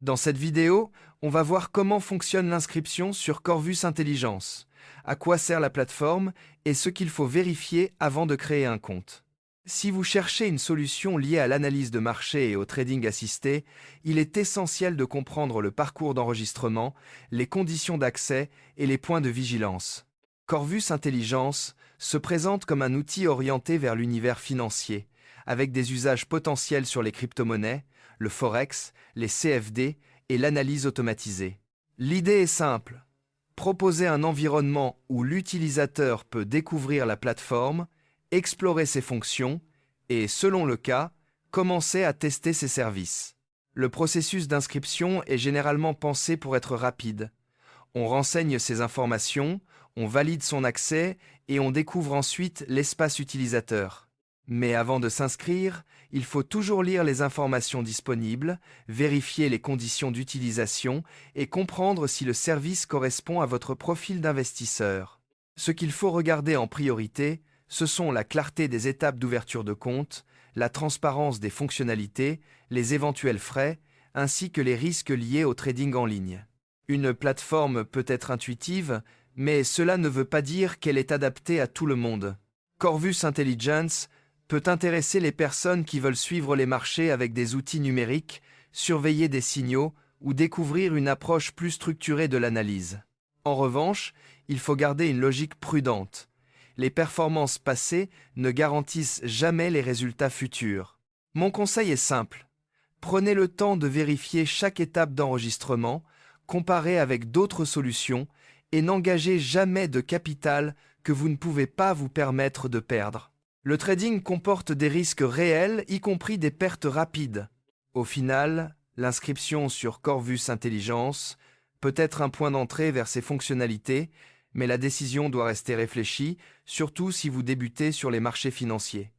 Dans cette vidéo, on va voir comment fonctionne l'inscription sur Corvus Intelligence, à quoi sert la plateforme et ce qu'il faut vérifier avant de créer un compte. Si vous cherchez une solution liée à l'analyse de marché et au trading assisté, il est essentiel de comprendre le parcours d'enregistrement, les conditions d'accès et les points de vigilance. Corvus Intelligence se présente comme un outil orienté vers l'univers financier, avec des usages potentiels sur les crypto-monnaies, le forex, les CFD et l'analyse automatisée. L'idée est simple: proposer un environnement où l'utilisateur peut découvrir la plateforme, explorer ses fonctions et, selon le cas, commencer à tester ses services. Le processus d'inscription est généralement pensé pour être rapide. On renseigne ses informations, on valide son accès et on découvre ensuite l'espace utilisateur. Mais avant de s'inscrire, il faut toujours lire les informations disponibles, vérifier les conditions d'utilisation et comprendre si le service correspond à votre profil d'investisseur. Ce qu'il faut regarder en priorité, ce sont la clarté des étapes d'ouverture de compte, la transparence des fonctionnalités, les éventuels frais, ainsi que les risques liés au trading en ligne. Une plateforme peut être intuitive, mais cela ne veut pas dire qu'elle est adaptée à tout le monde. Corvus Intelligence peut intéresser les personnes qui veulent suivre les marchés avec des outils numériques, surveiller des signaux ou découvrir une approche plus structurée de l'analyse. En revanche, il faut garder une logique prudente. Les performances passées ne garantissent jamais les résultats futurs. Mon conseil est simple: prenez le temps de vérifier chaque étape d'enregistrement, comparez avec d'autres solutions et n'engagez jamais de capital que vous ne pouvez pas vous permettre de perdre. Le trading comporte des risques réels, y compris des pertes rapides. Au final, l'inscription sur Corvus Intelligence peut être un point d'entrée vers ses fonctionnalités, mais la décision doit rester réfléchie, surtout si vous débutez sur les marchés financiers.